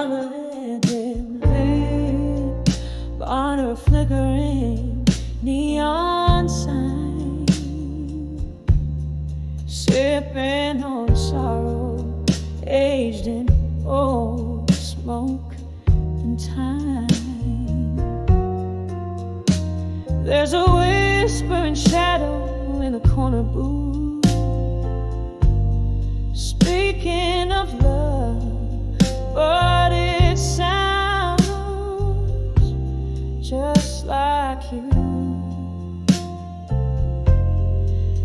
living under a flickering neon sign, sipping on sorrow, aged in old smoke and time. There's a whispering shadow in the corner booth, speaking of love, but it sounds just like you.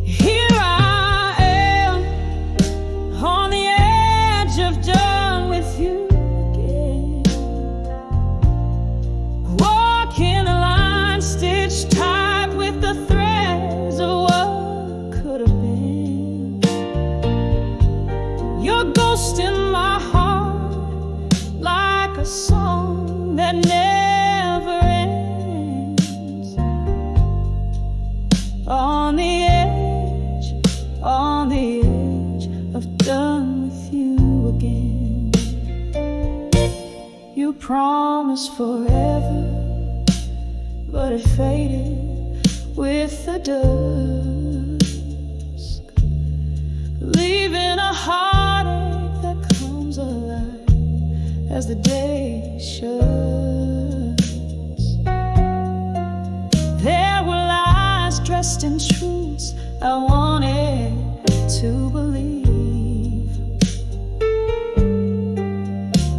Here I am on the edge of done with you again, walking a line stitched tight with the threads of what could have been. Your ghost in my heart, like a song that never ends. On the edge of done with you again. You promised forever, but it faded with the dusk, leaving a heartache that comes alive as the day shuts. There were lies dressed in truths I wanted to believe.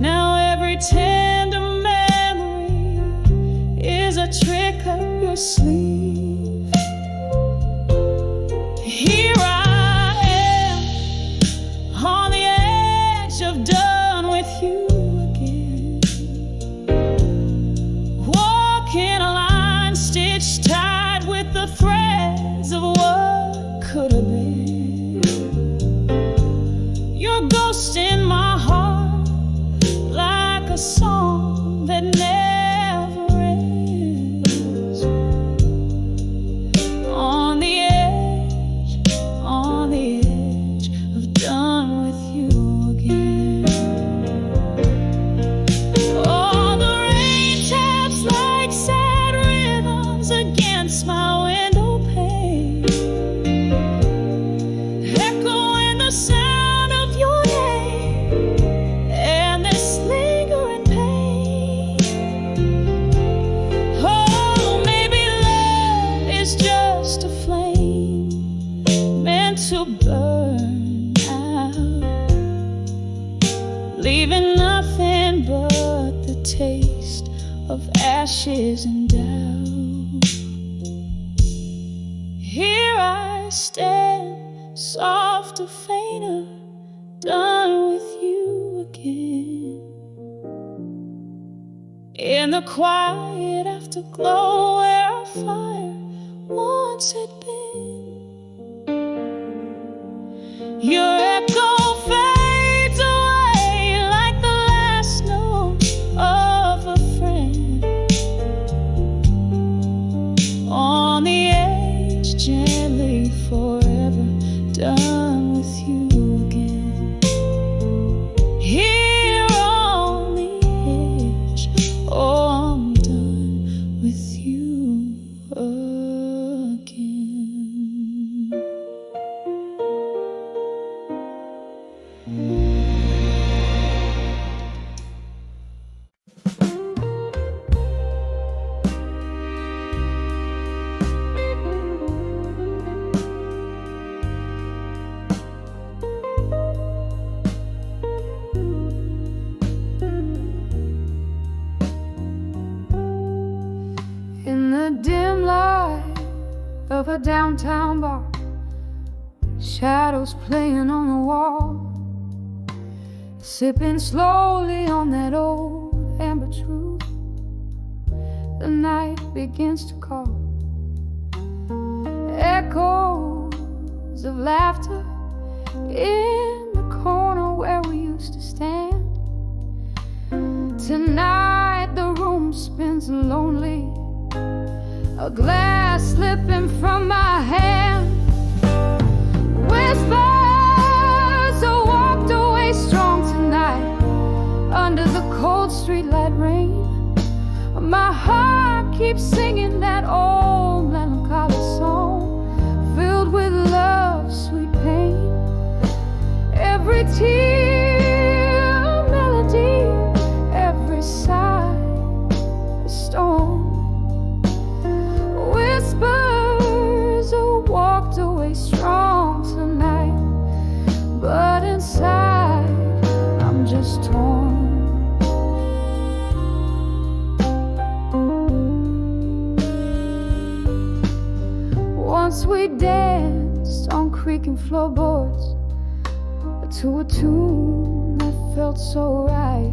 Now every tender memory is a trick up your sleeve. Here I am on the edge of done with you again, walking a line stitched tight with the threads of what could have been. Your ghost in my heart, like a song that never ends. On the edge of done with you again. All the rain taps like sad rhythms against my window pane, echoing the sound of your name and this lingering pain. Oh, maybe love is just a flame meant to burn out, leaving nothing but the taste of ashes and doubt. Here I stand, soft to fainter, done with you again. In the quiet afterglow where our fire once had been, your echo fades away like the last note of a friend. On the edge, gently forever, done with you again. Here on the edge, oh, I'm done with you again. In the dim light of a downtown bar, shadows playing on the wall, sipping slowly on that old amber truth, the night begins to call. Echoes of laughter in the corner where we used to stand. Tonight the room spins lonely, a glass slipping from my hand. Whispers are walked away strong tonight under the cold keeps singing that old melancholy song, filled with love, sweet pain. Every tear a melody, every sigh a storm. Whispers who walked away strong tonight, but inside I'm just torn. Once we danced on creaking floorboards to a tune that felt so right,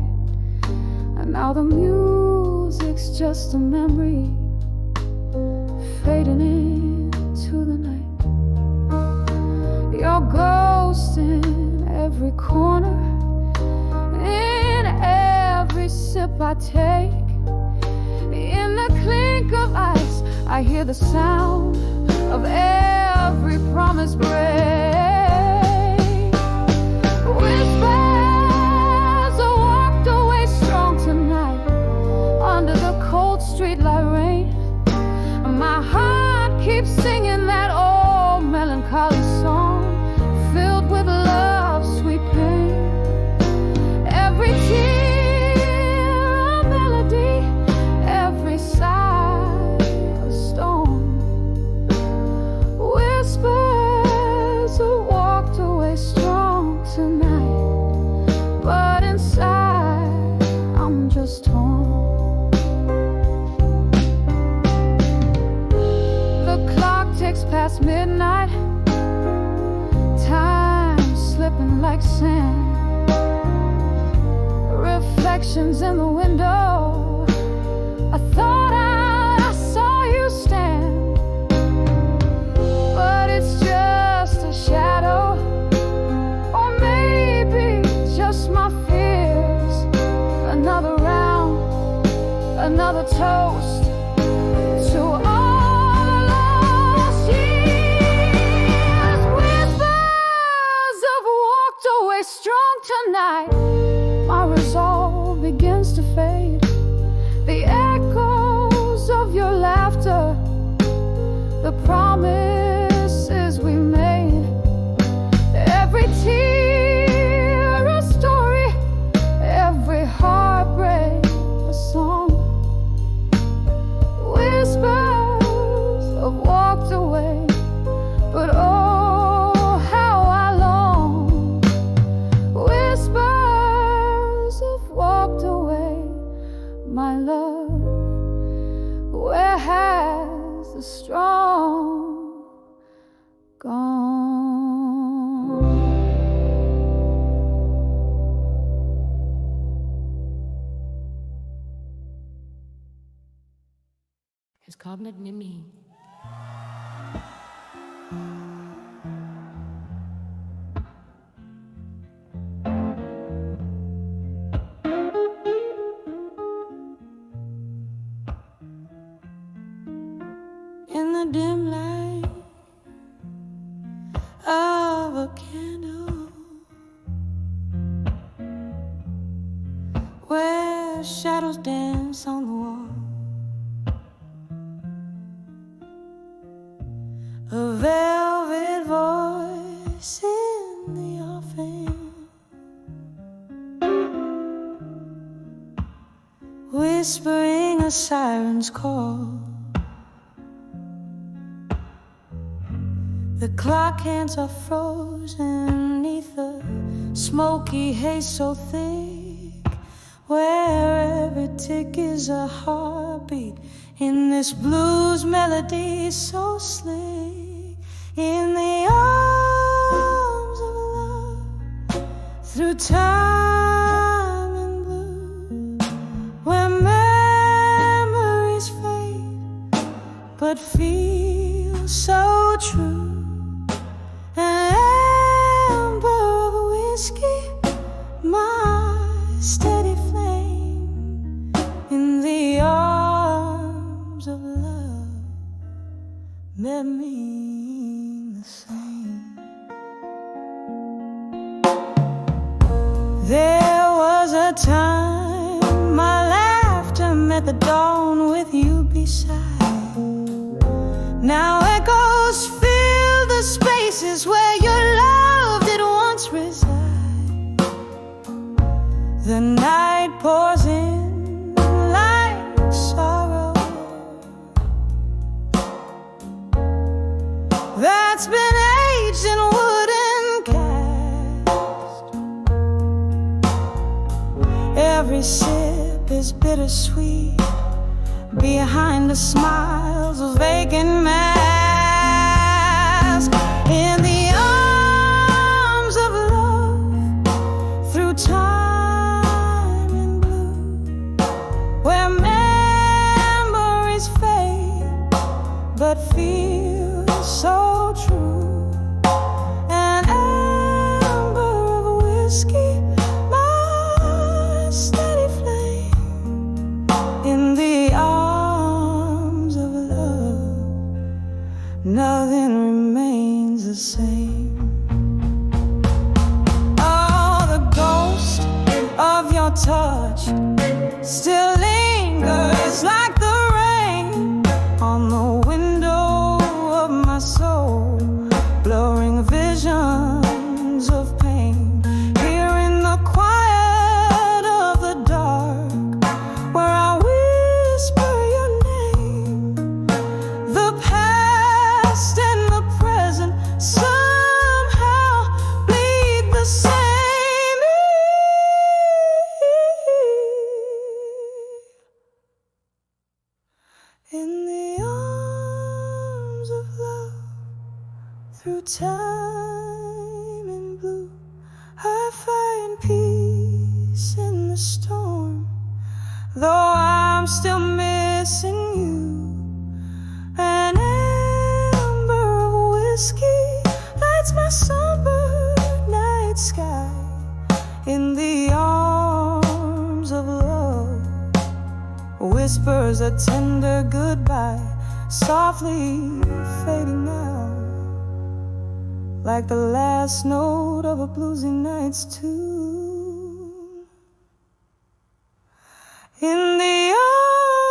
and now the music's just a memory fading into the night. Your ghost in every corner, in every sip I take. In the clink of ice, I hear the sound of every promise break. Whispers walked away strong tonight under the cold streetlight rain. My heart keeps singing that old melancholy song, filled with love, sweet pain. Every tear a melody, every sigh a storm. Whispers who walked away strong tonight, but inside I'm just torn. The clock ticks past midnight, time slipping like sand. Reflections in the window, I thought I saw you stand, but it's just a shadow, or maybe just my fears. Another round, another toast to all the lost years. Whispers have walked away strong tonight. My resolve begins to fade. The echoes of your laughter, the promises we made. Every tear a story, every heartbreak a song. Whispers have walked away, but oh, how I long. Whispers have walked away, my love. Where has the strong gone? It's called me. In the dim light of a candle, where shadows dance on the wall, a velvet voice in the offing, whispering a siren's call. The clock hands are frozen neath the smoky haze so thick, where every tick is a heartbeat in this blues melody so slick. In the arms of love, through time and blue, where memories fade but feel so true. An amber of whiskey, my steady flame. In the arms of love, met me the same. There was a time my laughter met the dawn with you beside. side. Now echoes fill the spaces where your love did once reside. The night pours in like sorrow that's been aged in wooden cast. Every sip is bittersweet behind the smiles of vacant mask. In the arms of love, through time and blue, where memories fade but feel so true. An amber of whiskey, my steady flame. In the arms of love, nothing remains the same. Oh, the ghost of your touch still lingers like the rain on the window of my soul, blurring visions of pain. Here in the quiet of the dark, where I whisper your name, the past and the present somehow bleed the same. In the arms of love, through time and blue, I find peace in the storm, though I'm still missing you. An amber of whiskey lights my somber night sky. In the arms of love, whispers a tender goodbye, softly fading out, like the last note of a bluesy night's tune. In the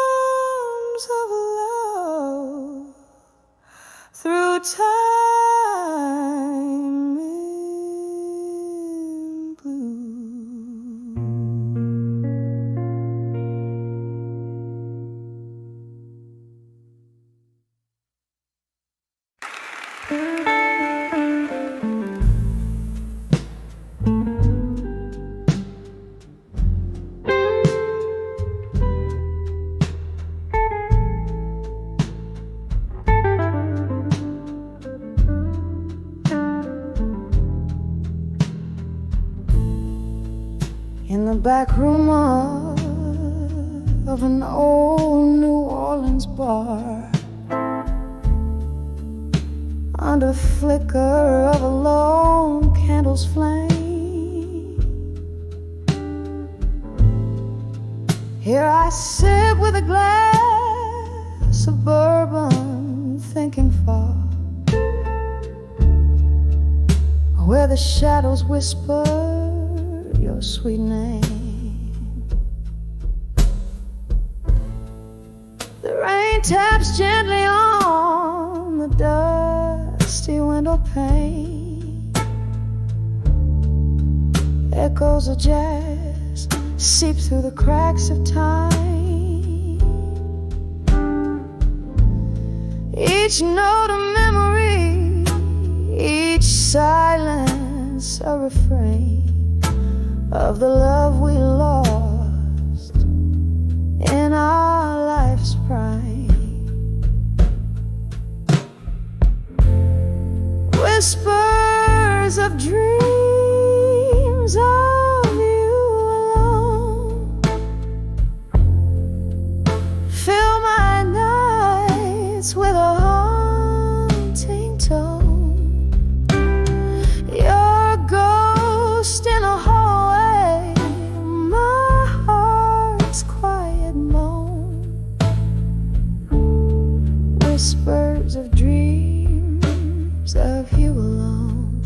arms of love, through time and blue. In the back room of an old New Orleans bar, under flicker of a lone candle's flame, here I sit with a glass of bourbon, thinking far, where the shadows whisper your sweet name. The rain taps gently on the dusty window pane. Echoes of jazz seep through the cracks of time. Each note a memory, each silence a refrain of the love we lost in our life's prime. Whispers of dreams of you alone fill my nights with a haunting tone. Your ghost in a hallway, my heart's quiet moan. Whispers of dreams of you alone.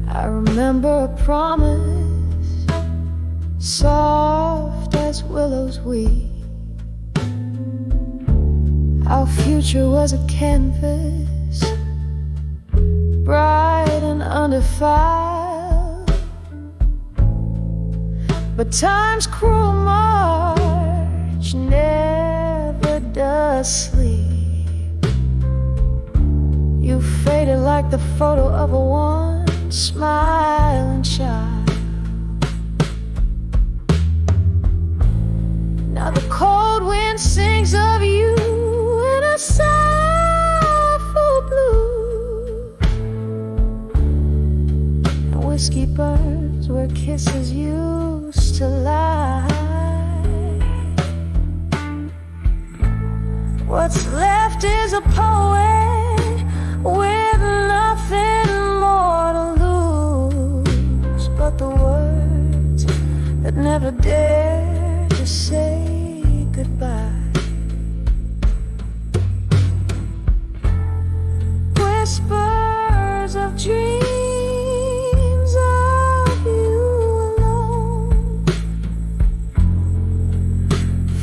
I remember a promise, soft as as willows weep. Our future was a canvas, bright and undefiled, but time's cruel march never does sleep. You faded like the photo of a once smiling child. Now the cold wind sings of you in a soulful blue, and whiskey burns where kisses used to lie. What's left is a poet with nothing more to lose but the words that never dare to say goodbye. Whispers of dreams of you alone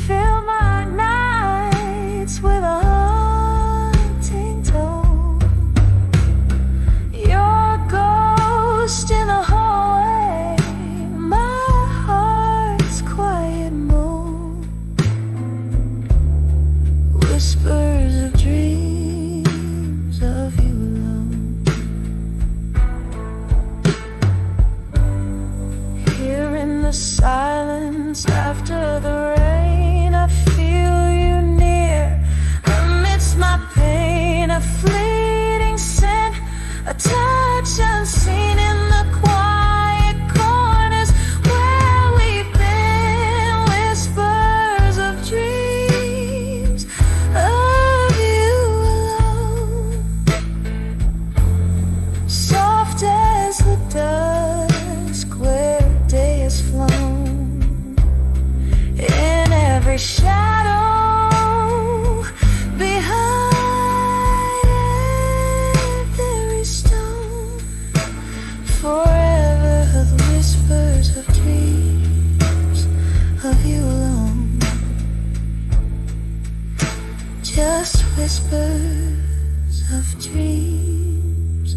fill my nights with a haunting tone. Your ghost in the hallway, my heart's quiet moan. Whispers of dreams of you alone. Here in the silence after the rain, I feel you near. Amidst my pain, a fleeting scent, a touch unseen in the quiet corners where we've been. Whispers of dreams of you alone, soft as the dusk where day has flown. In every shadow, behind every stone, forever the whispers of dreams of you alone. Just whispers of dreams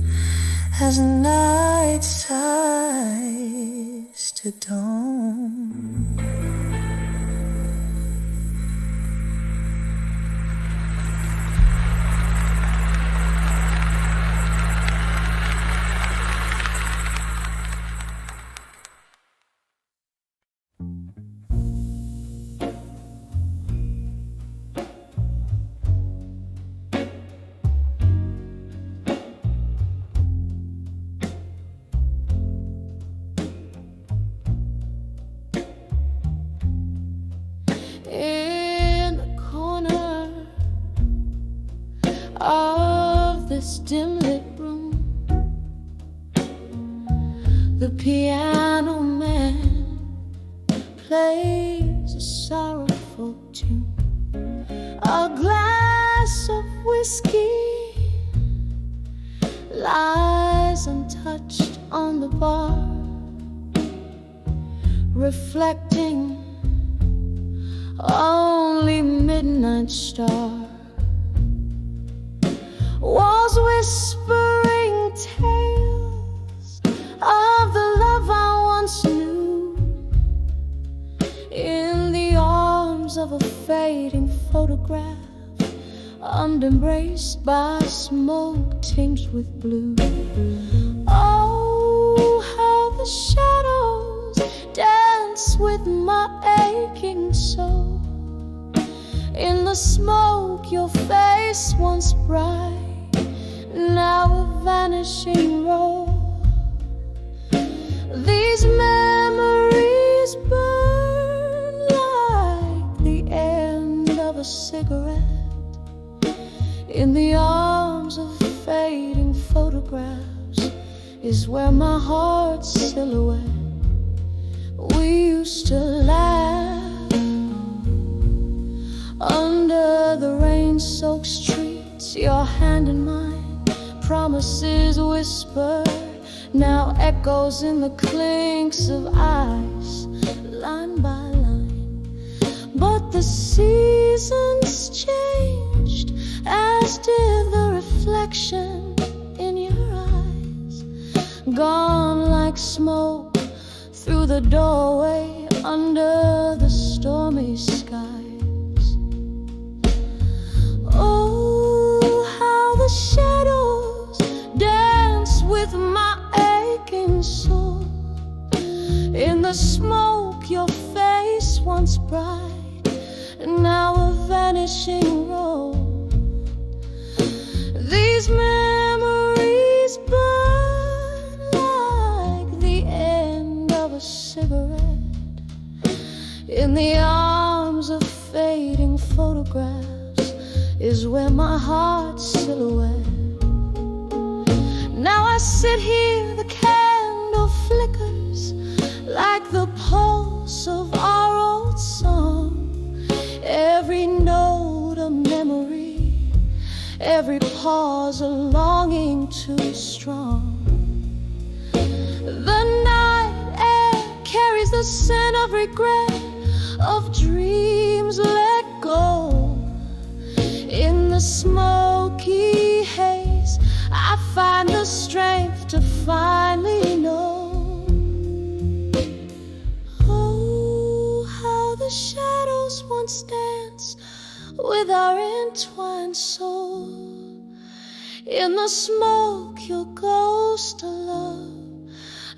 as night sighs to dawn. In the corner of this dim lit room, the piano man plays a sorrowful tune. A glass of whiskey lies untouched on the bar, reflecting only midnight star. Walls whispering tales of the love I once knew, in the arms of a fading photograph, embraced by smoke tinged with blue. Oh, how the shadows dance with my aching soul. In the smoke, your face once bright, now a vanishing role. These memories burn like the end of a cigarette, in the arms of fading photographs is where my heart's silhouette. We used to laugh under the rain-soaked streets, your hand in mine, promises whispered, now echoes in the clinks of ice, line by line. the seasons changed, as did the reflection in your eyes. Gone like smoke through the doorway under the stormy skies. Oh, how the shadows dance with my aching soul. In the smoke, your face once bright, and now a vanishing role. These memories burn like the end of a cigarette in the arms of fading photographs is where my heart's silhouette. Now I sit here, the candle flickers like the pulse of our old song. Every note a memory, every pause a longing too strong. The night air carries the scent of regret, of dreams let go. In the smoky haze, I find the strength to finally know. Oh, how the shadows once danced with our entwined soul. In the smoke, your ghost a love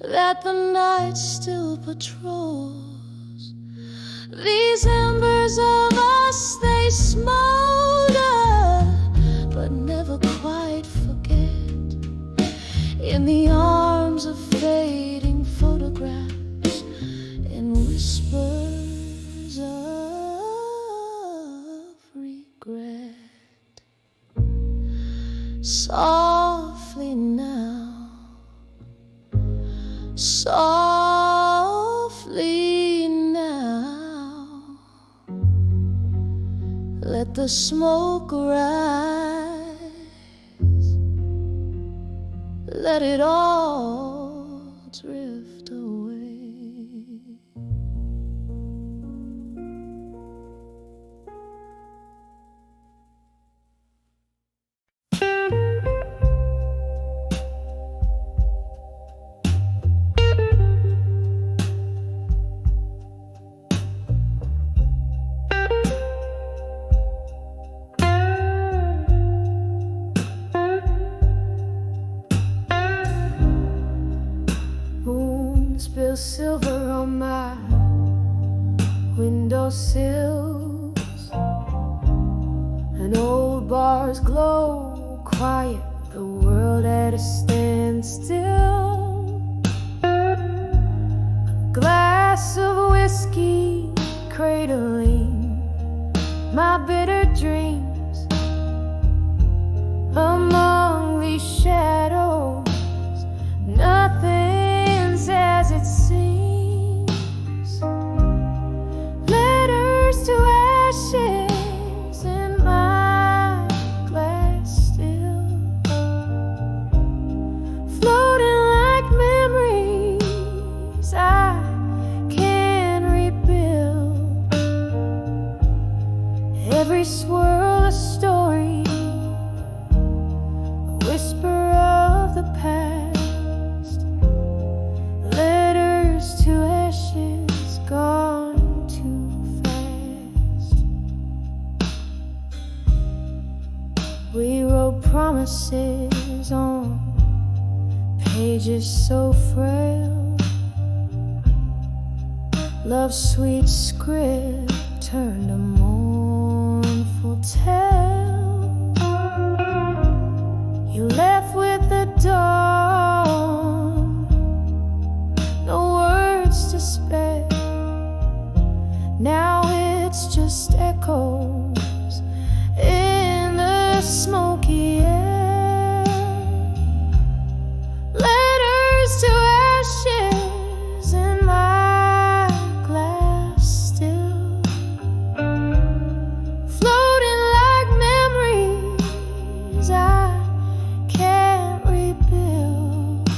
that the night still patrols. These embers of us, they smolder, but never quite forget. In the arms of fading photographs, in whispers of regret. Softly now, softly now, let the smoke rise, let it all drift away. Spill silver on my windowsills, and old bars glow quiet, the world at a standstill. A glass of whiskey cradling my bitter dreams among these shadows. Nothing's as it seems. Letters to ashes in my glass still, floating like memories I can rebuild. Every swirl a story, a whisper of the past. To ashes gone too fast. We wrote promises on pages so frail. Love's sweet script turned a mournful tale. You left with the dawn, no words to spare. Now it's just echoes in the smoky air. Letters to ashes in my glass still, floating like memories I can't rebuild.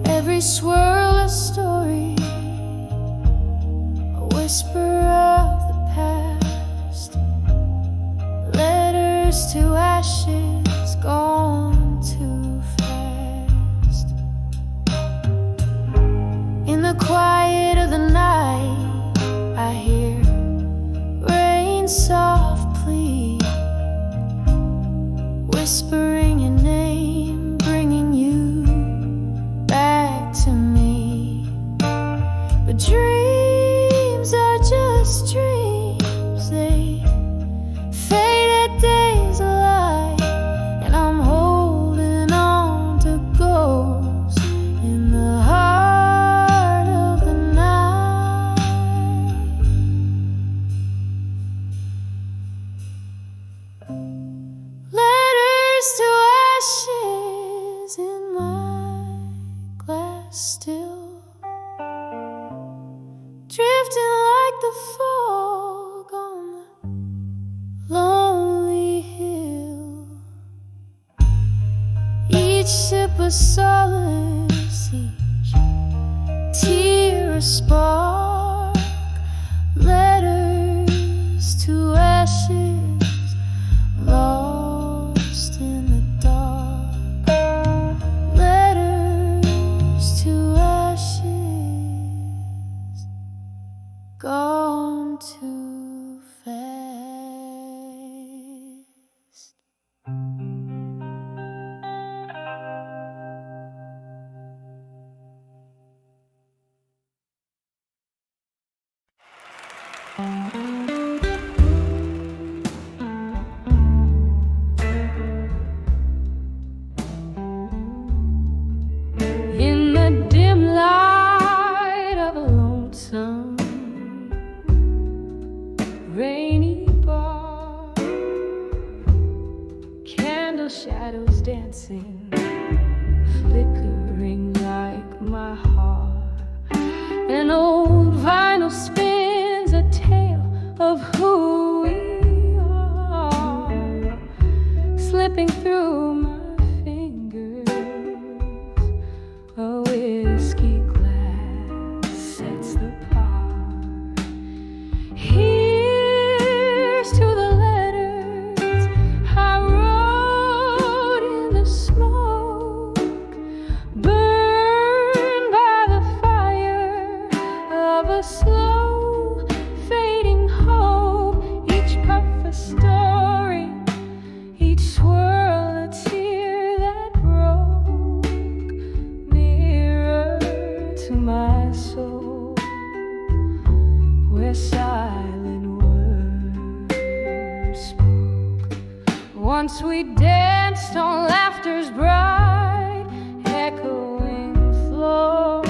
Every swirl a story, a whisper of letters to ashes gone too fast. In the quiet of the night, I hear rain softly whispering your name, bringing you back to me. But dreams are just dreams, they faded days alike, and I'm holding on to ghosts in the heart of the night. Letters to ashes in my glass still, drifting like the fog on the lonely hill. Each sip a solace, each tear a spark. Letters to ashes, lost in the dark. Letters to ashes, gone too fast. In the dim light of a lonesome rainy bar, candle shadows dancing, flickering like my heart. An old vinyl spins a tale of who we are, slipping through my fingers. A whiskey glass sets the par. Here's to the letters I wrote in the smoke, burned by the fire of a slow fading hope. Each puff a story, each swirl a tear that broke. Mirror to my soul, where silent words spoke. Once we danced on laughter's bright echoing floor,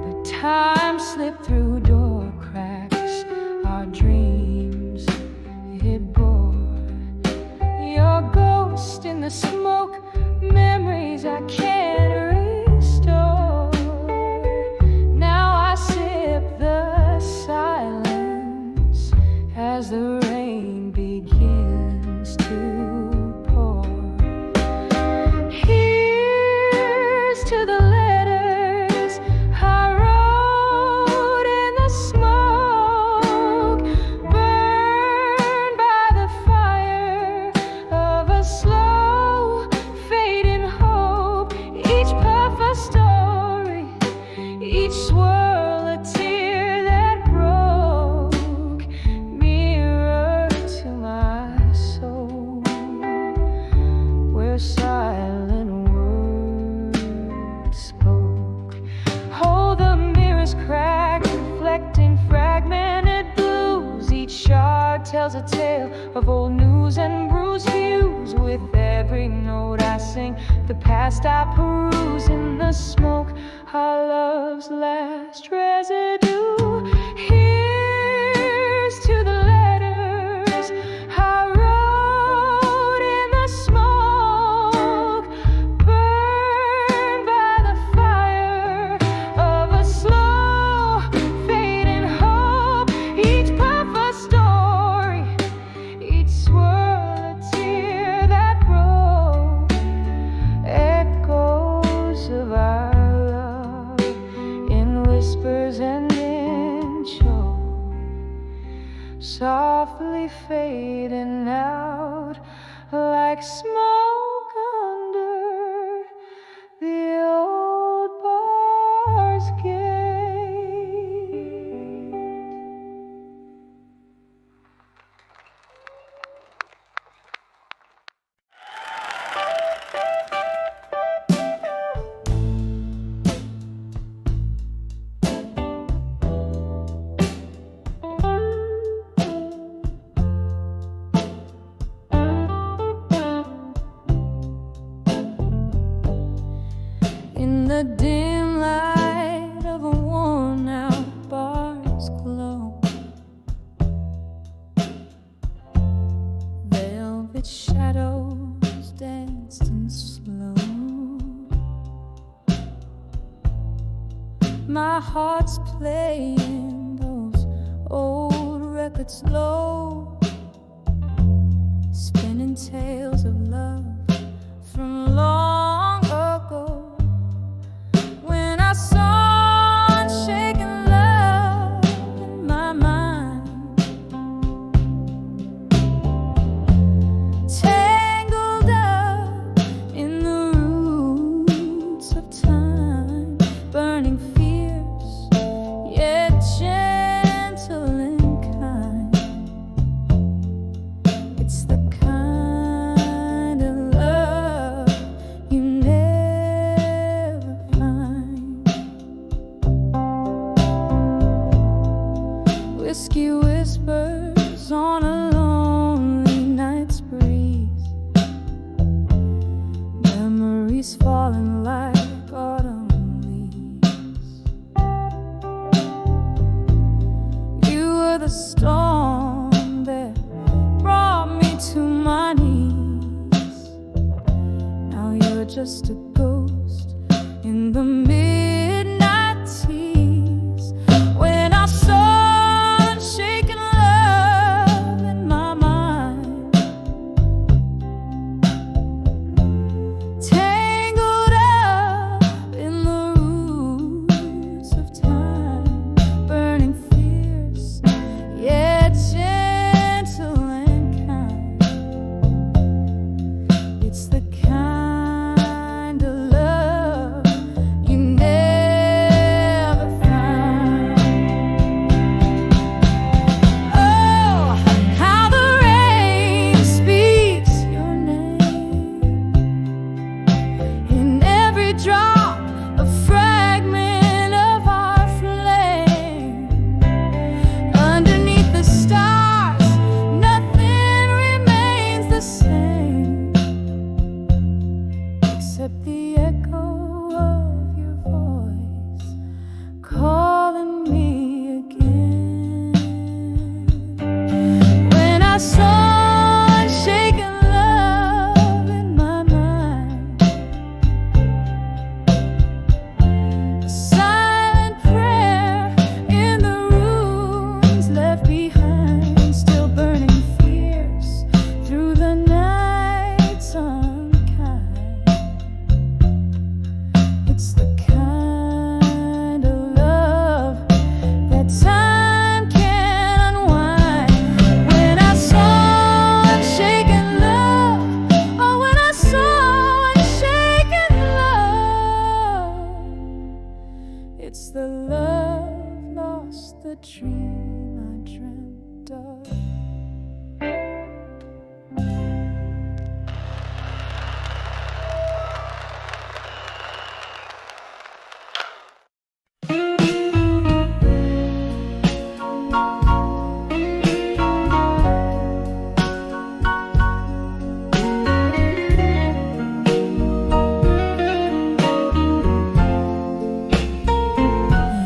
but time slipped through door cracks, our dreams it bore. Your ghost in the smoke, memories I can't restore. Now I sip the silence as the rain begins to pour. Here's to the letters I wrote in the smoke, burned by the fire of a slow fading hope. Each puff a story, each swirl a tear that broke. Mirror to my soul, where silent words spoke. Hold the mirror's cracked, reflecting fragmented blues. Each shard tells a tale of old news and bruised views. With every note I sing, the past I peruse. In the smoke, our love's last residue. Here's to the letters I wrote in the smoke, burned by the fire of a slow fading hope. Each puff a story, each swirl a tear that broke. Echoes of our love in whispers and in choice. softly fading out like smoke under the old bar's gate. In the dim light of a worn-out bar's glow, velvet shadows dancing slow. My heart's playing those old records low, spinning tales of love from long ago. When I saw unshaken love in my mind, tangled up in the roots of time, burning fierce yet gentle and kind. It's the kind of love you never find. Whiskey whispers on a lonely night's breeze, memories falling like autumn leaves. You were the storm that brought me to my knees. Now you're just a ghost in the midnight tease. When I saw unshaken love in my mind, tangled up in the roots of time, burning fierce yet gentle and kind. It's the kind of love you never find. Oh, how the rain speaks your name in every drop, a fragment of our flame. Underneath the stars, nothing remains the same except the echo of your voice calling me again. When I saw unshaken love in my mind, a silent prayer in the ruins left behind, still burning fierce through the night's unkind. It's the kind of love that time can unwind. When I saw unshaken love, oh, when I saw unshaken love, it's the love lost, the dream I dreamt of.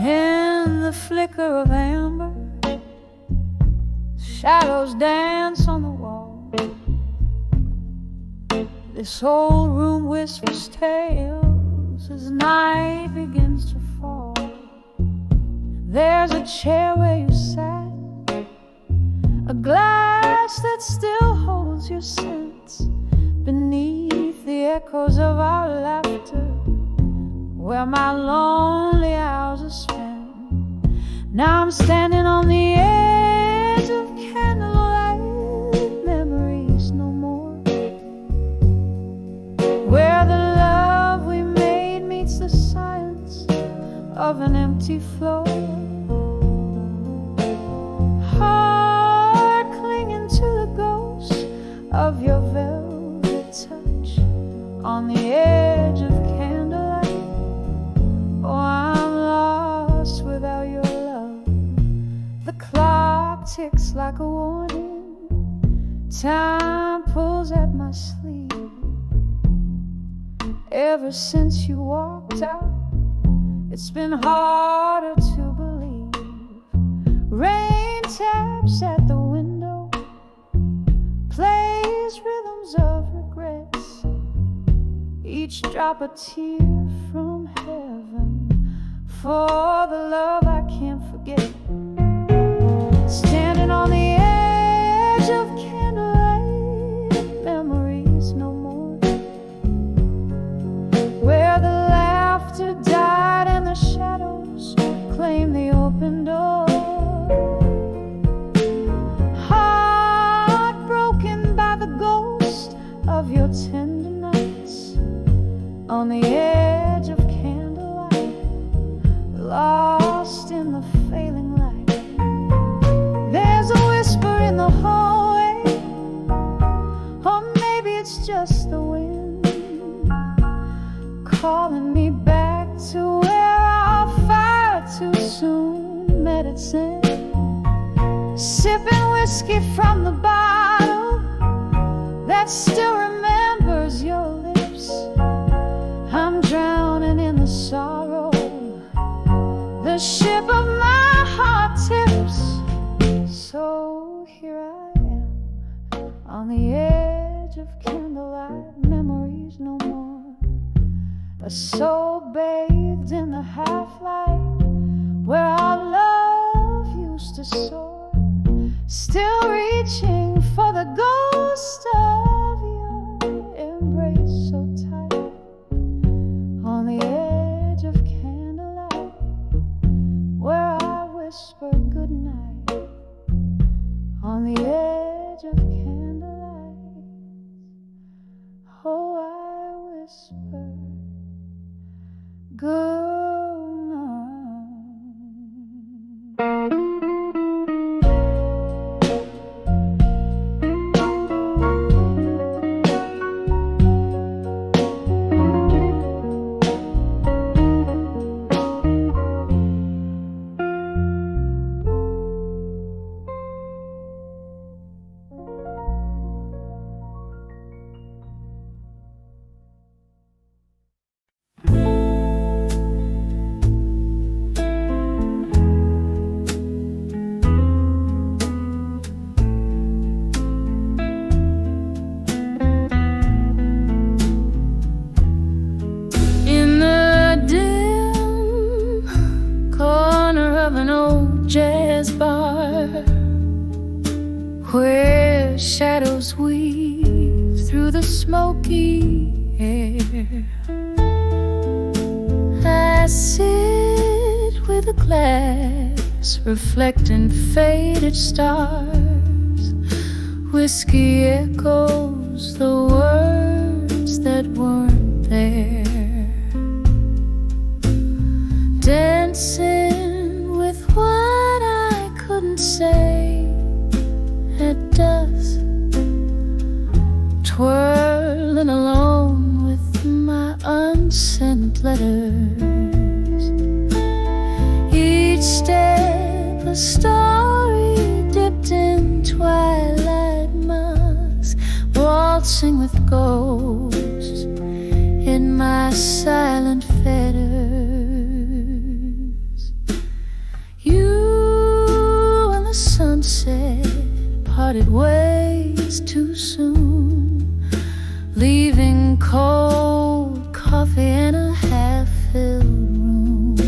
In the flicker of amber, shadows dance on the wall. This old room whispers tales as night begins to fall. There's a chair where you sat, a glass that still holds your scent beneath the echoes of our laughter, where my lonely hours are spent. Now I'm standing on the edge of of an empty floor. Heart clinging to the ghost of your velvet touch on the edge of candlelight. Oh, I'm lost without your love. The clock ticks like a warning. Time pulls at my sleeve. Ever since you walked out, it's been harder to believe. Rain taps at the window, plays rhythms of regrets, each drop a tear from heaven for the love I can't forget. Standing on the edge of candlelight, memories no more, where the laughter died and the shadows claim the open door. Heartbroken by the ghost of your tender nights on the edge of candlelight, lost in the failing light. There's a whisper in the hallway, or maybe it's just the wind calling me back to where our fire too soon met its end. Sipping whiskey from the bottle that still remembers your lips. I'm drowning in the sorrow. The ship of my heart tips. So here I am on the edge of candlelight, memories no more. A soul bathed in the half-light where our love used to soar, still reaching for the ghost of your embrace so tight. On the edge of candlelight where I whisper goodnight. On the edge of candlelight, oh, I whisper good night. Jazz bar where shadows weave through the smoky air. I sit with a glass reflecting faded stars. Whiskey echoes the words that weren't there. Dancing with what I couldn't say at dusk, twirling alone with my unsent letters. Each step a story dipped in twilight musk, waltzing with ghosts in my silent fetters. Sunset parted ways too soon, leaving cold coffee in a half-filled room.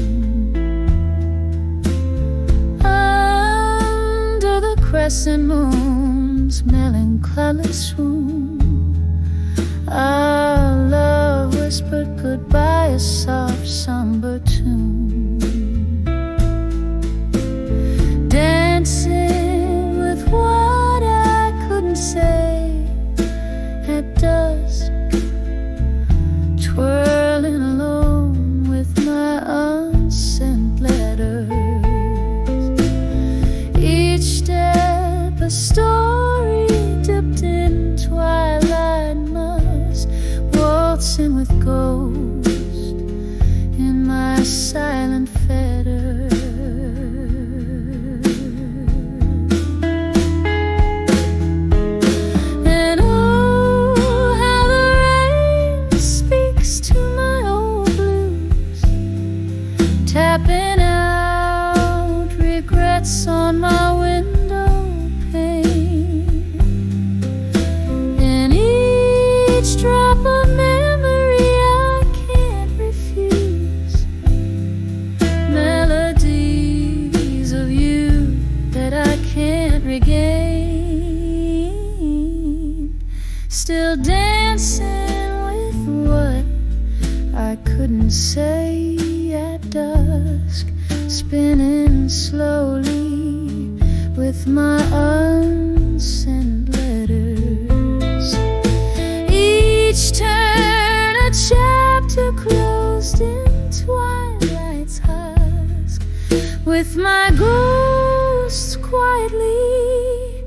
Under the crescent moon's melancholy swoon, our love whispered goodbye, a soft somber tune. Dancing with what I couldn't say at dusk, twirling alone with my unsent a story dipped in twilight must waltzing with ghosts in my silent fetter. And oh, how the rain speaks to my old blues, tapping out regrets on my window pane. And each drop of memory I can't refuse, melodies of you that I can't regain. Still dancing with what I couldn't say at dusk, spinning slowly with my unsent letters. Each turn a chapter closed in twilight's husk, with my ghosts quietly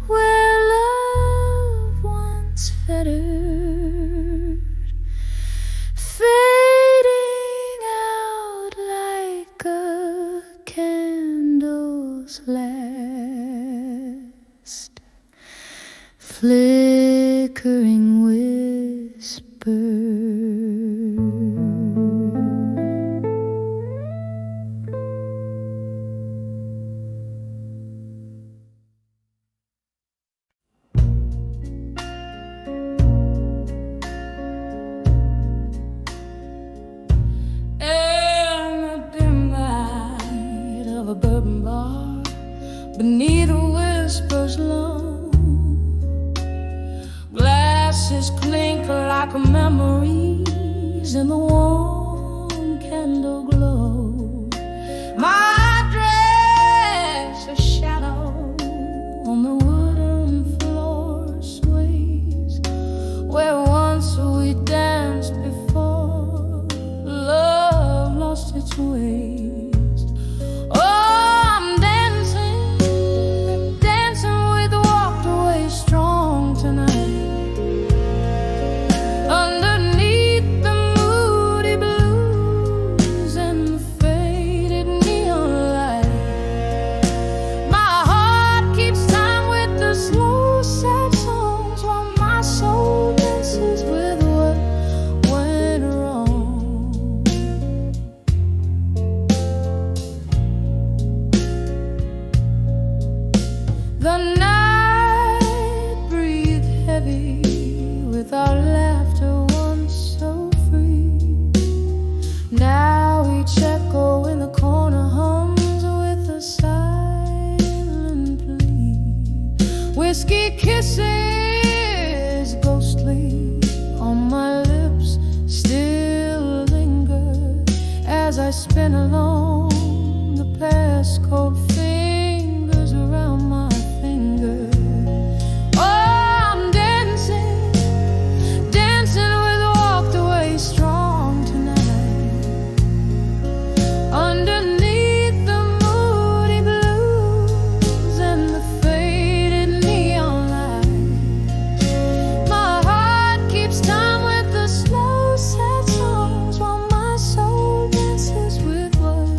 where love once fettered, fading out like a candle's last flickering whisper. A bourbon bar beneath a whisper's low, glasses clink like memories in the warm candle glow. My dress, a shadow on the wooden floor sways, where once we danced before love lost its way. The night breathed heavy with our laughter once so free. Now each echo in the corner hums with a silent plea. Whiskey kisses ghostly on my lips still linger as I spin along the past cold fingers around my finger. Oh, I'm dancing, dancing with walked away strong tonight. Underneath the moody blues and the faded neon lights, my heart keeps time with the slow sad songs while my soul dances with what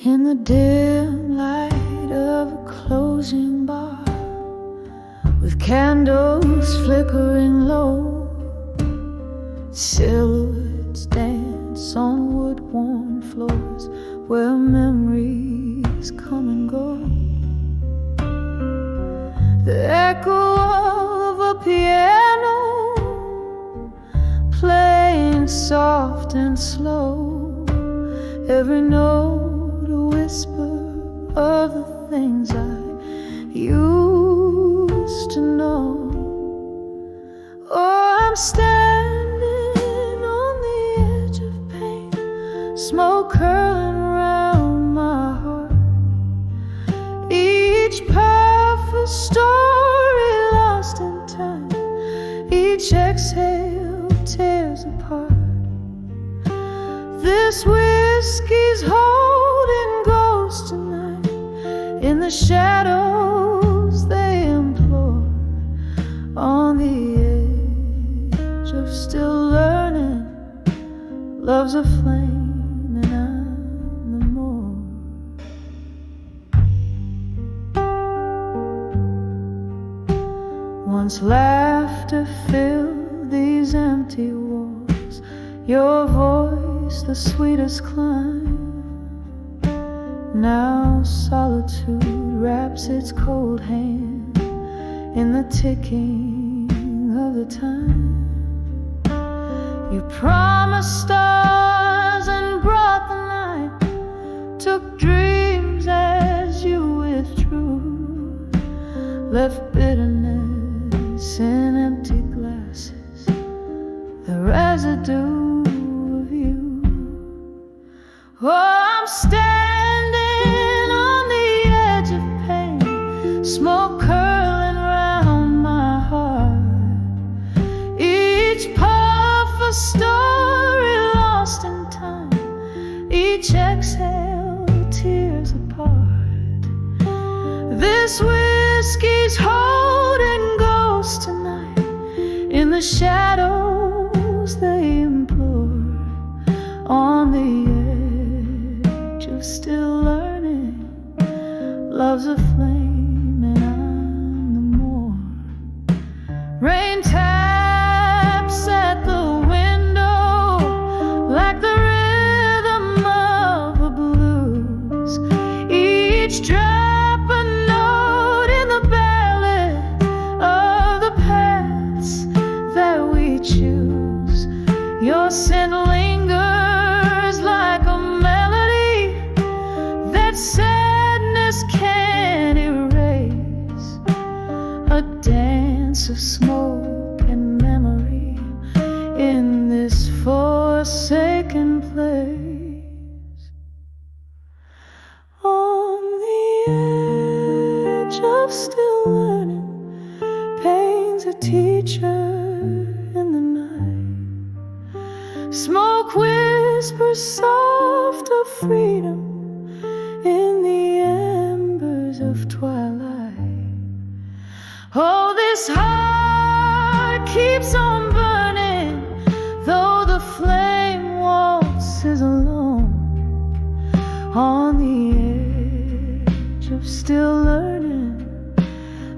In the dim light of a closing bar, with candles flickering low, silhouettes dance on wood-worn floors where memories come and go. The echo of a piano playing soft and slow, every note a whisper of the things I used to know. Oh, I'm standing on the edge of pain, smoke curling round my heart, each perfect story lost in time, each exhale tears apart. This whiskey's holding ghosts tonight, in the shadows they implore, on the edge of still learning. Love's a flame and I'm the more. Once laughter filled these empty walls, your voice the sweetest climb. Now solitude wraps its cold hand in the ticking of the time. You promised stars and brought the night, took dreams as you withdrew, left bitterness in empty glasses, the residue of you. Oh, I'm standing on the edge of pain, smoke curling round my heart, each puff a story lost in time, each exhale tears apart. This whiskey's holding ghosts tonight, in the shadows they implore, on the edge of still learning. Love's a flame and I'm the more. Rain taps at the window like the rhythm of a blues, each drop a note in the ballad of the paths that we choose. Your scent lingers like a melody that sadness can't erase, a dance of smoke and memory in this forsaken place. On the edge of still learning, pain's a teacher in the night. Smoke whispers soft of freedom in the embers of twilight. Oh, this heart keeps on burning, though the flame waltzes alone, on the edge of still learning,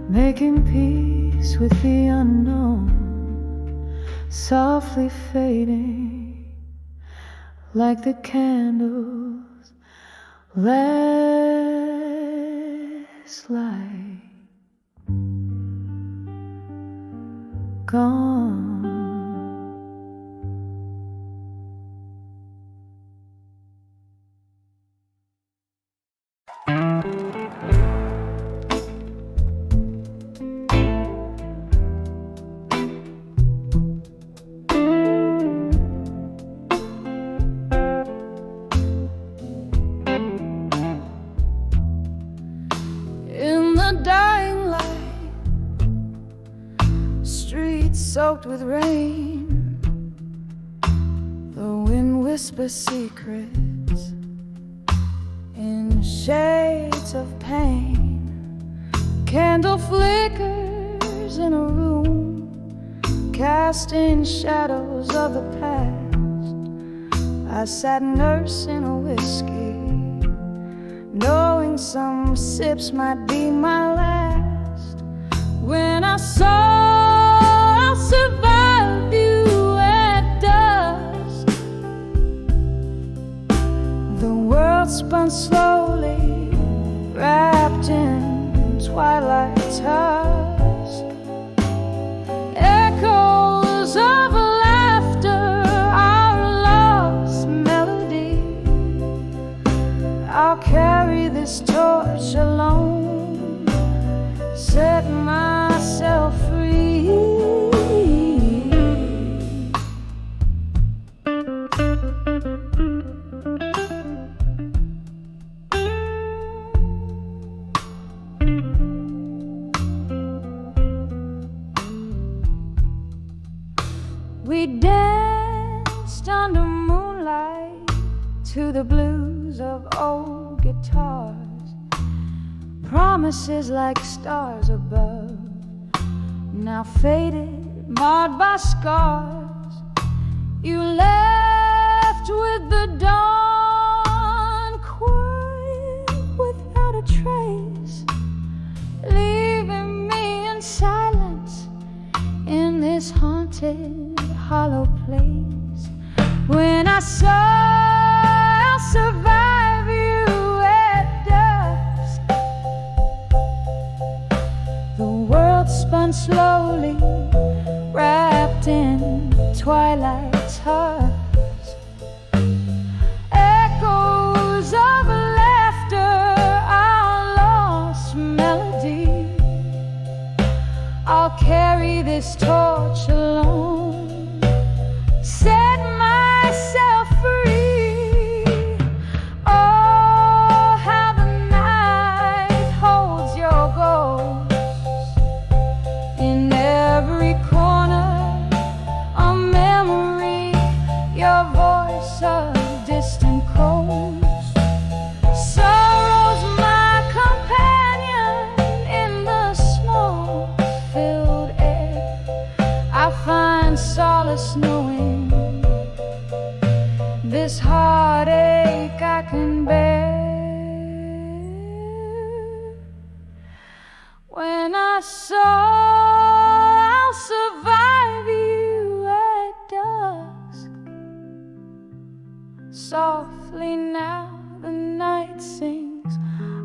making peace with the unknown, softly fading like the candles last light. Gone. In the dying light, streets soaked with rain, the wind whispers secrets in shades of pain. Candle flickers in a room, casting shadows of the past. I sat nursing a whiskey some sips might be my last. When I saw I'll survive you at dusk, the world spun slowly, wrapped in twilight's husk. Echoes of laughter, our lost melody. I'll carry this torch alone, set myself free. We danced under moonlight to the blues of old guitars, promises like stars above, now faded, marred by scars. You left with the dawn, quiet without a trace, leaving me in silence in this haunted, hollow place. When I saw I'll survive you at dusk, the world spun slowly, wrapped in twilight's husk. Echoes of laughter, our lost melody. I'll carry this torch alone, set myself free. Oh, how the night holds your ghost in every corner, a memory, your voice, a distant coast. Sorrow's my companion in the smoke-filled air. I find solace knowing this heartache I can bear. When I saw I'll survive you at dusk, softly now the night sings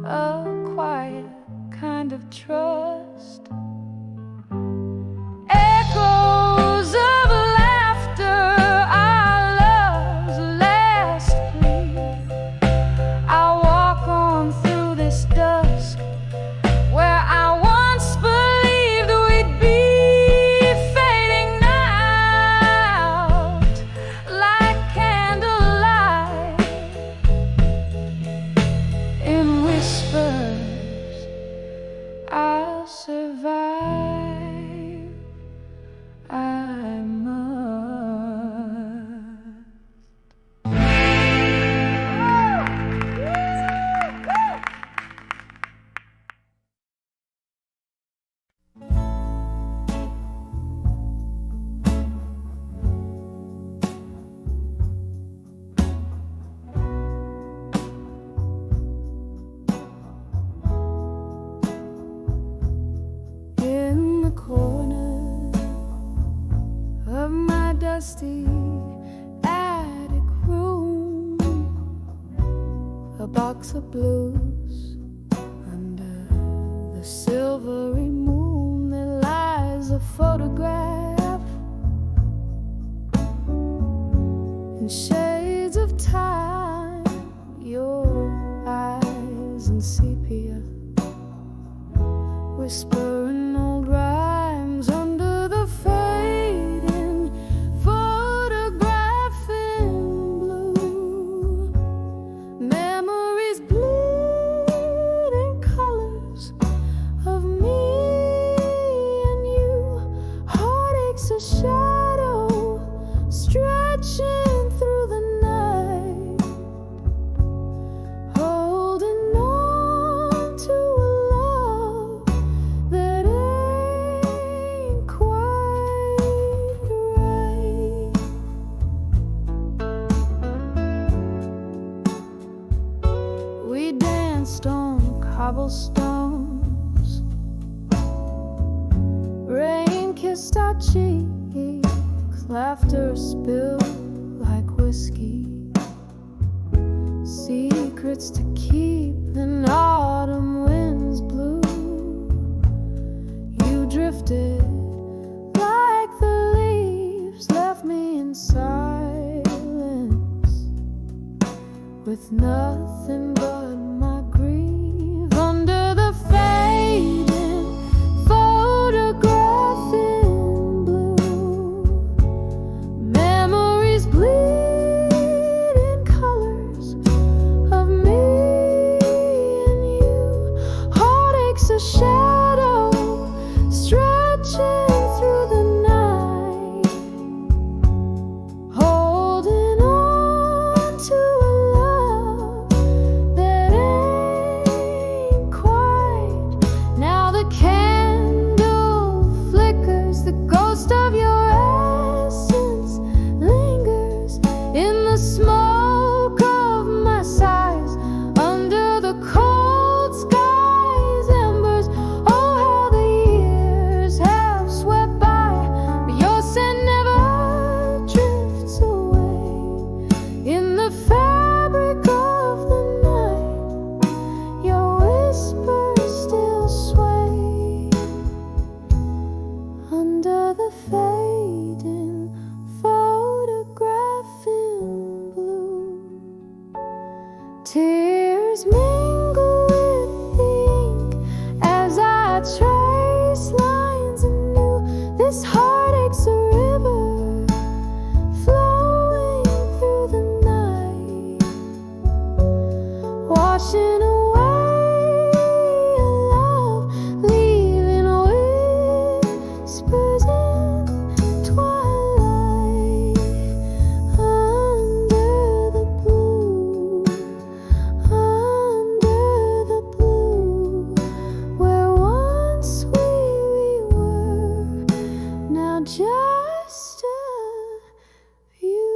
a quiet kind of trust. Echoes of laughter, our love's last plea. I'll walk on through this dusk, where I once believed we'd be, fading out like candlelight. In whispers, I'll survive. I must. In the corner of my dusty attic room, a box of blues under the silvery moon. There lies a photograph in shades of time, your eyes in sepia, whispering old rhymes under the fading photograph in blue. Memories bleed in colors of me and you. Heartaches a shadow stretching through the night, holding on to a love that ain't quite right. We danced on cobblestones. Rain kissed our cheeks, laughter spilled like whiskey. Secrets to keep in autumn winds blew. You drifted like the leaves, left me in silence with nothing but my grief. Under the fading photograph in blue, memories bleed in colors of me and you. Heartaches a shadow stretching through the night, holding on to a love that ain't quite. Now the candle flickers, the ghost of your essence lingers in the smoke of my sighs. Under the cold sky's embers, oh how the years have swept by, but your scent never drifts away. In the fabric of the night, your whispers still sway. Under the fading photograph in blue, tears mingle with the ink as I trace lines anew. This heartache's a river flowing through the night, washing away a love, leaving whispers in twilight. Under the blue, where once we were, now just a view.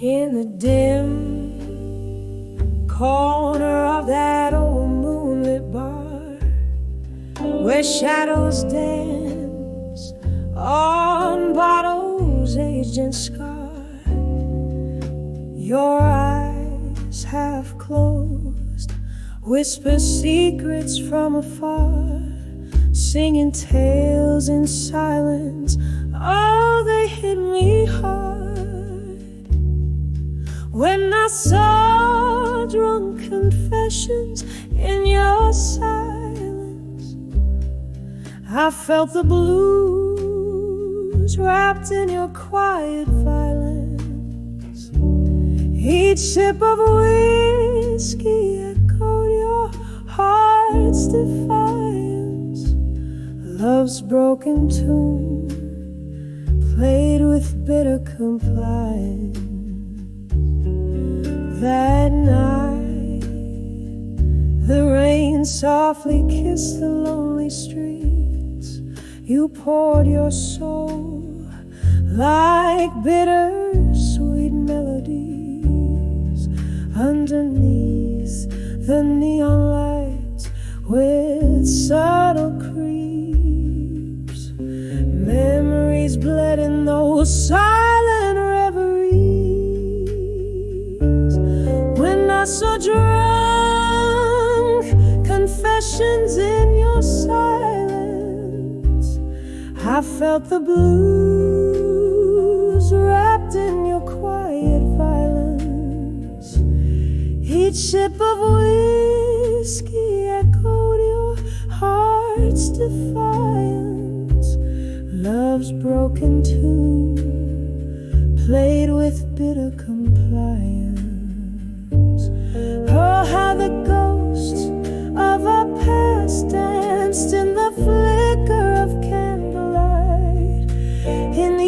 In the dim corner of that old moonlit bar, where shadows dance on bottles aged and scarred, your eyes half closed whisper secrets from afar, singing tales in silence. Oh, they hit me hard when I saw drunk confessions in your silence. I felt the blues wrapped in your quiet violence. Each sip of whiskey echoed your heart's defiance. Love's broken tune played with bitter compliance. That night, the rain softly kissed the lonely streets. You poured your soul like bittersweet melodies underneath the neon lights with subtle creeps. Memories bled in those silent reveries. When I saw drunk confessions in your silence, I felt the blues wrapped in your quiet violence. Each sip of whiskey echoed your heart's defiance. Love's broken tune played with bitter compliance. Oh, how the ghosts of our past danced in the flicker of candlelight, in the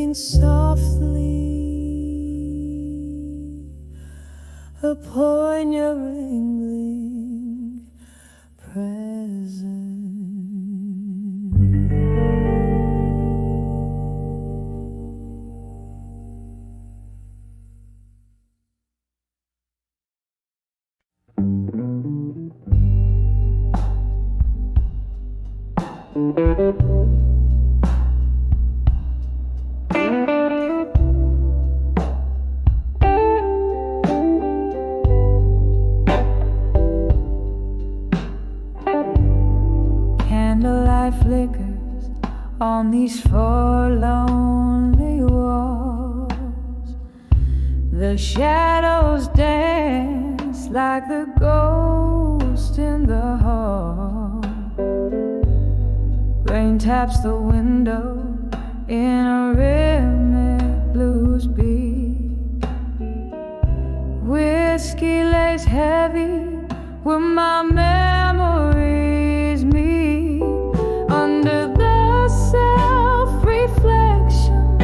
sing softly upon your ringling presence. Candlelight flickers on these four lonely walls. The shadows dance like the ghost in the hall. Rain taps the window in a rhythmic blues beat. Whiskey lays heavy where my memories meet. Under the self-reflection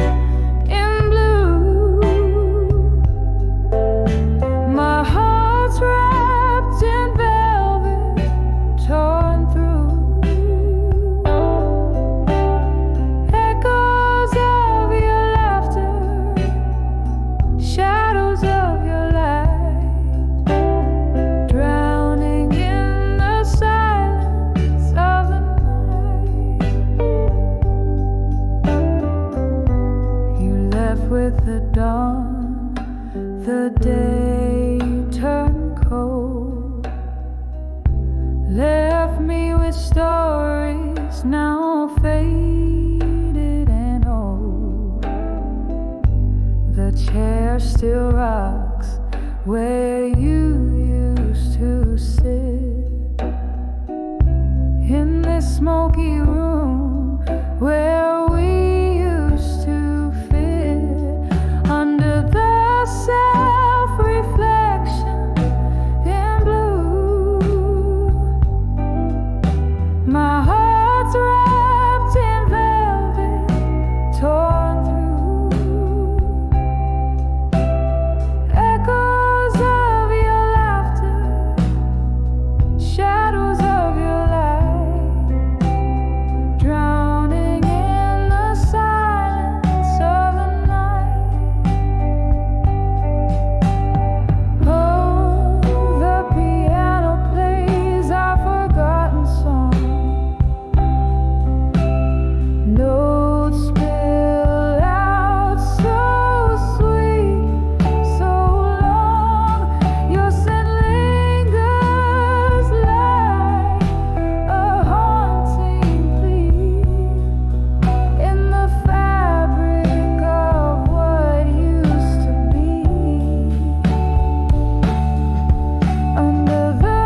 in blue, my heart's wrapped in velvet, torn through. Echoes of your laughter, shadows of your light, drowning in the silence of the night. You left with the dawn, the day turned cold. Left me with stories now faded and old. The chair still rocks where you used to sit, in this smoky room where we used to fit. Under the self-reflection in blue, my heart's wrapped in velvet, torn through. Echoes of your laughter, shadows of your light, drowning in the silence of the night. Oh, the piano plays our forgotten song. Notes spill out so sweet, so long. Your scent lingers like a haunting plea in the fabric of what used to be. Under the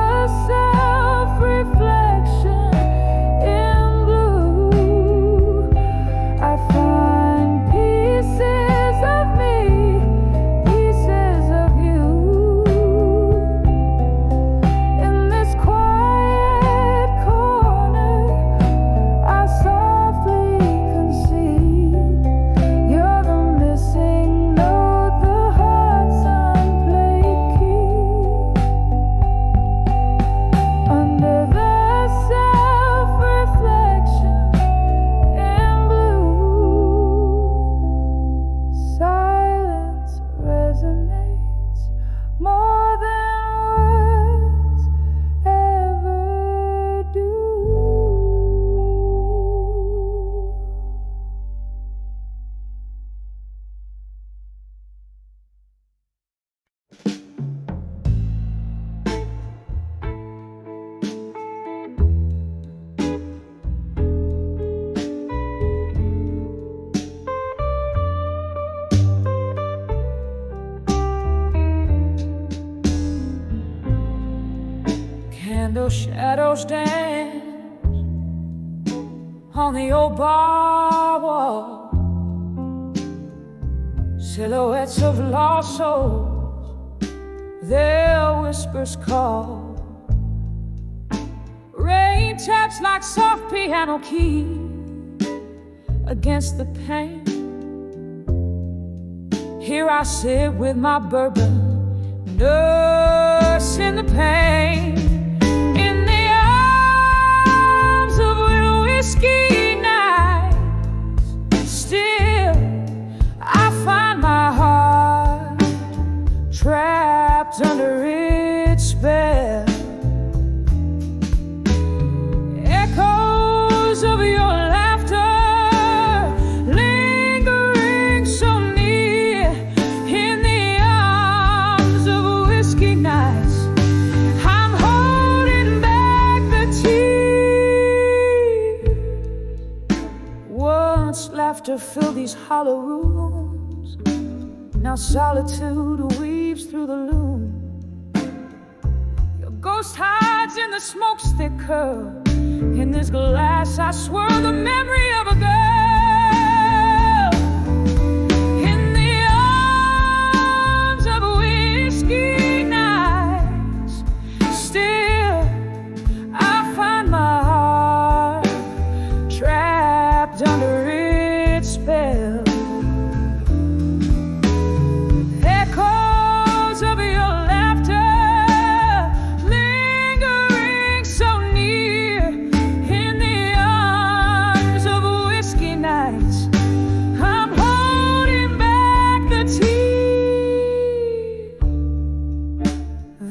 self-reflection in blue, I find pieces of me, pieces of you. In this quiet corner, I softly conceive you're the missing note, the heart's unplayed key. Under the self-reflection in blue, silence resonates more than words ever do. Candle shadows dance on the old bar wall. Silhouettes of lost souls, their whispers call. Rain taps like soft piano keys against the pain. Here I sit with my bourbon, nursing the pain in the arms of whiskey nights. Still, I find my heart trapped under its spell. Echoes of your laughter lingering so near in the arms of whiskey nights. I'm holding back the tears. Once laughter filled these hollow rooms, now solitude weaves through the loom. Your ghost hides in the smoke's thick curl. In this glass I swirl the memory of a girl. In the arms of whiskey nights. Still, I find my heart trapped under its spell. Echoes of your laughter lingering so near in the arms of whiskey nights. I'm holding back the tears.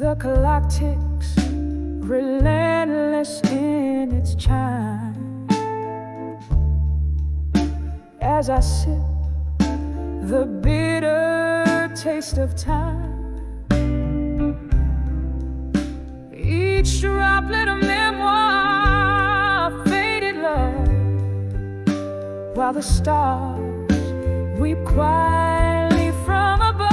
The clock ticks, relentless in its chime, as I sip the bitter taste of time. Each droplet of memoir, faded love, while the stars weep quietly from above.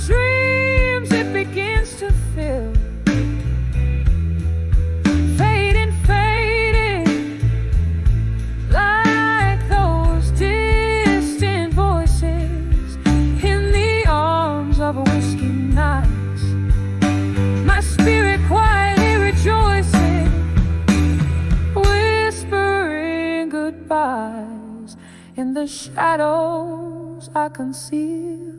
Dreams it begins to fill, fading, fading, like those distant voices in the arms of whiskey nights. My spirit quietly rejoicing, whispering goodbyes in the shadows I conceal,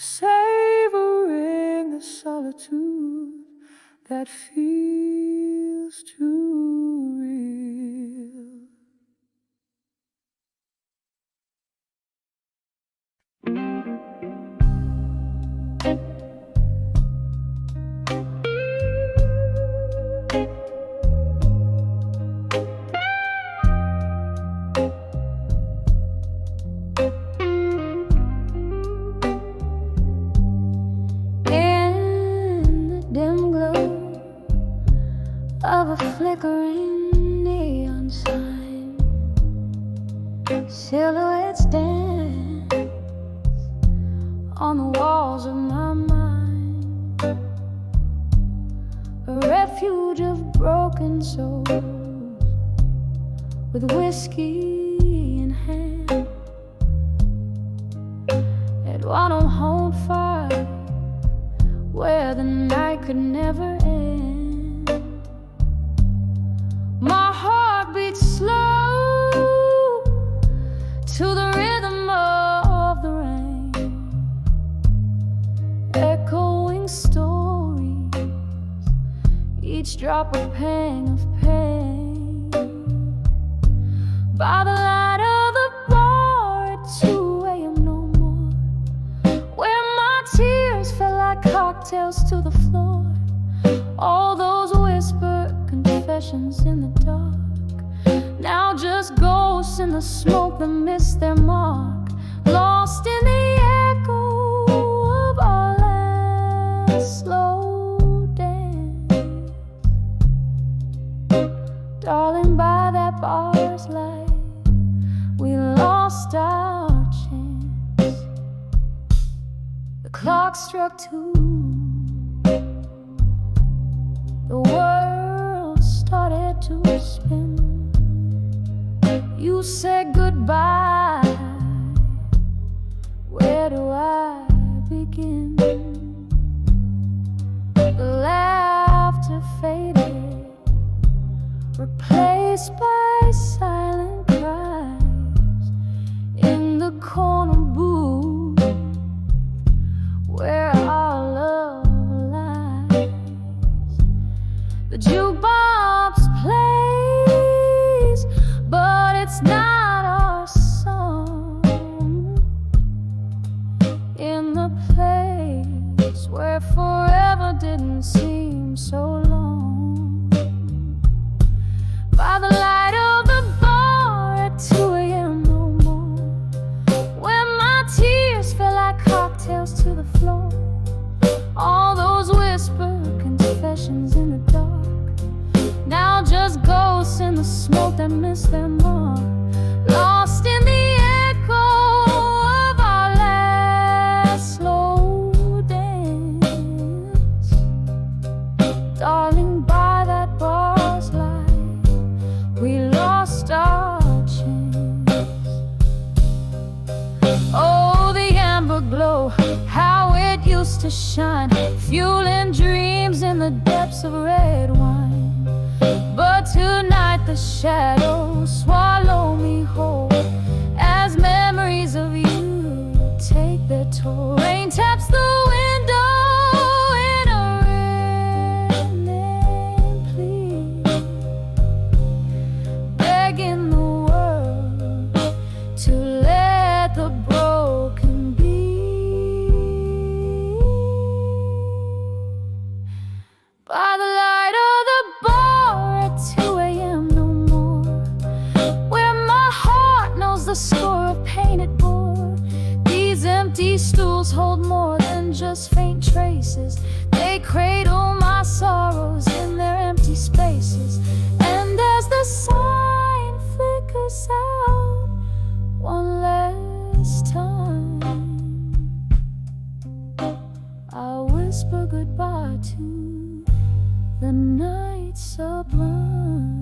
savoring the solitude that feels too real. Of a flickering neon sign, silhouettes dance on the walls of my mind, a refuge of broken souls with whiskey in hand, at one home fire where the night could never end. My heart beats slow to the rhythm of the rain, echoing stories, each drop a pang of pain. By the light of the bar at 2 a.m. no more, where my tears fell like cocktails to the floor. All those whispered confessions in the dark, now just ghosts in the smoke that missed their mark, lost in the lost our chance. The clock struck 2. The world started to spin. You said goodbye. Where do I begin? The laughter faded, replaced by silent cries in the corner booth where our love lies. The jukebox plays, but it's not our song. In the place where forever didn't seem so long. By the light of the bar at 2 a.m. no more, when my tears fell like cocktails to the floor. All those whispered confessions in the dark, now just ghosts in the smoke that miss their mark. Lost in the echo of our last slow dance. Darling, by that bar's light, we lost our chance. Oh, the amber glow, how it used to shine, fueling dreams in the depths of red wine. But tonight the shadows swallow me whole as memories of you take their toll. Rain taps the window in a reddening plea, begging the world to let the broken be. By the light of the bar at 2 a.m. no more, where my heart knows the score of painted board. These empty stools hold more than just faint traces. They cradle my sorrows in their empty spaces. And as the sign flickers out one last time, I whisper goodbye to the night sublime.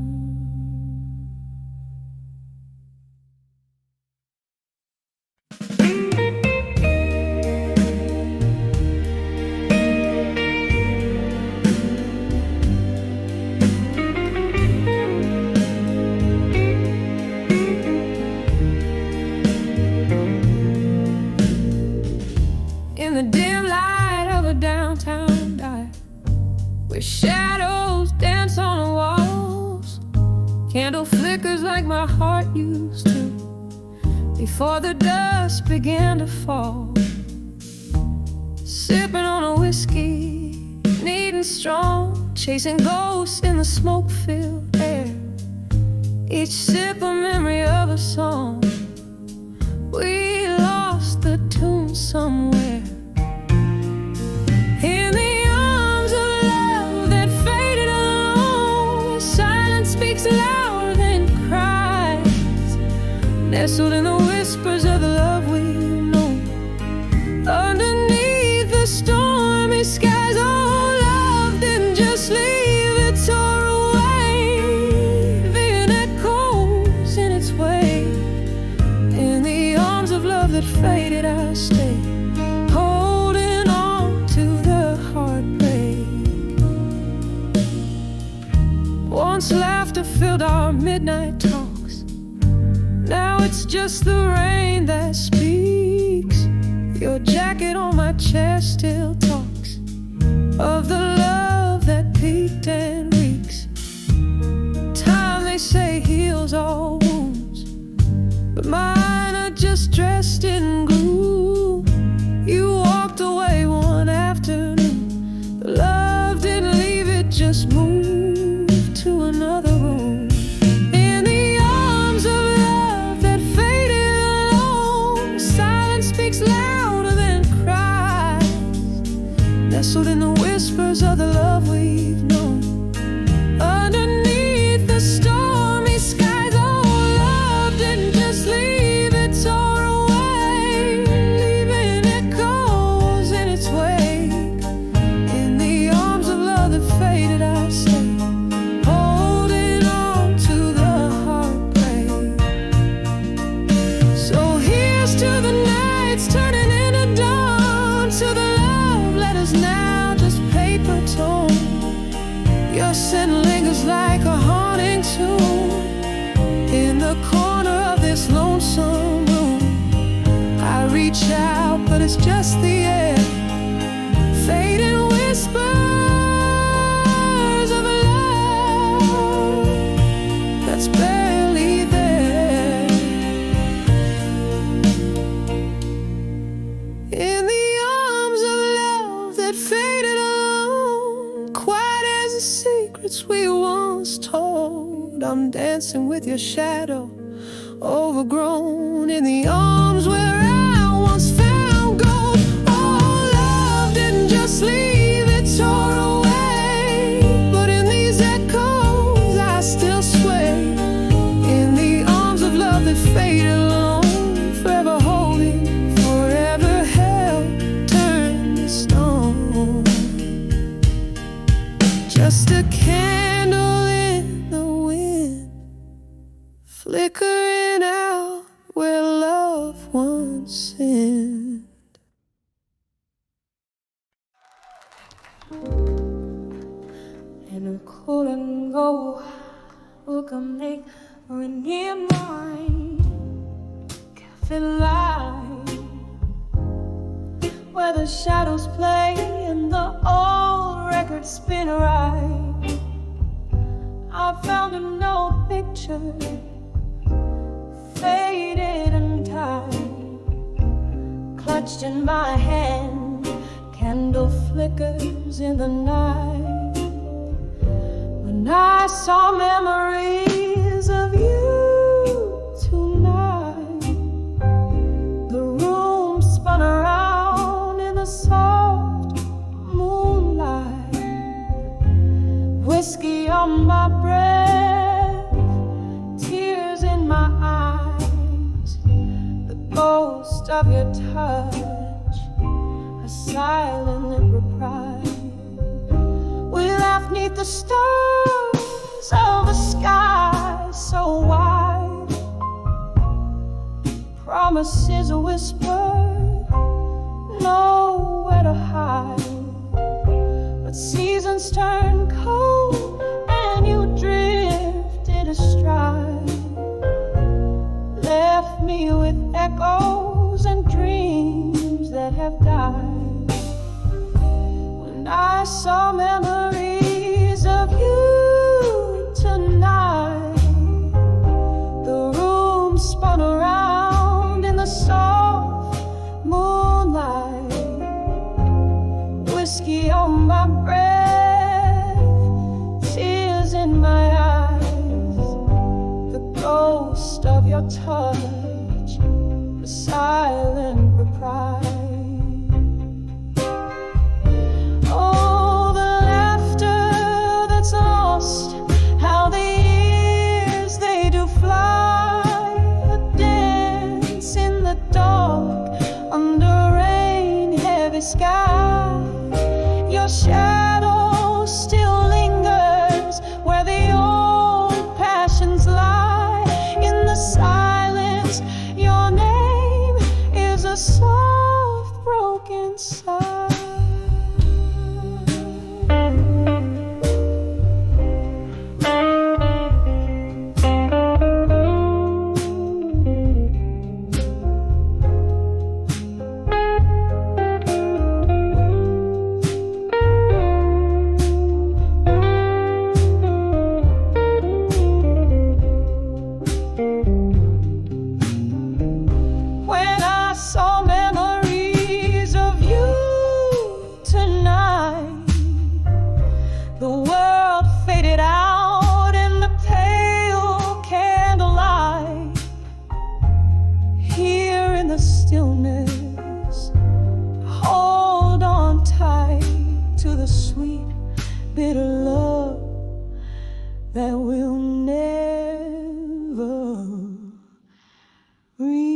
In the dim light of a downtown dive, where shadows dance on the walls, candle flickers like my heart used to before the dust began to fall. Sipping on a whiskey, neat and strong, chasing ghosts in the smoke-filled air. Each sip a memory of a song. We lost the tune somewhere. In the arms of love that faded alone, silence speaks louder than cries, nestled in the whispers of the love we've known. Underneath the stormy skies, oh, love didn't just leave, it tore away, leaving echoes in its way. In the arms of love that faded, I stay, holding on to the heartbreak. Once laughter filled our midnight talks, now it's just the rain that speaks. Your jacket on my chest still talks of the love that peaked and reeks. Time, they say, heals all wounds, but mine are just dressed in gloom. You walked away one afternoon, the love didn't leave, it just moved to another room. In the arms of love that faded alone, silence speaks louder than cries, nestled in the whispers of the love we've known. Underneath the stormy skies, oh, it's just the air, fading whispers of a love that's barely there. In the arms of love that faded alone, quiet as the secrets we once told, I'm dancing with your shadow, overgrown in the arms where I once found gold. Oh, love didn't just leave, it tore away, but in these echoes I still sway. In the arms of love that faded alone, forever holding, forever held, turned to stone. Just a candle in the wind, flickering out where love once sinned. And a cool and go look a make near mine cafe light, where the shadows play and the old records spin right. I found an old picture, faded and tied, clutched in my hand, candle flickers in the night. When I saw memories of you tonight, the room spun around in the soft moonlight, whiskey on my breath, tears in my eyes, the ghost of your touch, a silent reprise. We laughed 'neath the stars of a sky so wide, promises whispered, nowhere to hide. But seasons turned cold and you drifted astride, left me with echoes and dreams that have died. When I saw memories of you tonight, the room spun around in the soft moonlight, whiskey on my breath, tears in my eyes, the ghost of your touch, the silent reprise. Oh, the laughter that's lost, how the years they do fly, a dance in the dark under rain, heavy sky. Your shadow still lingers where the old passions lie. In the silence, your name is a soft broken sigh. When I saw memories of you tonight, the world faded out in the pale candlelight. Here in the stillness, hold on tight to the sweet, bitter love that will never reach.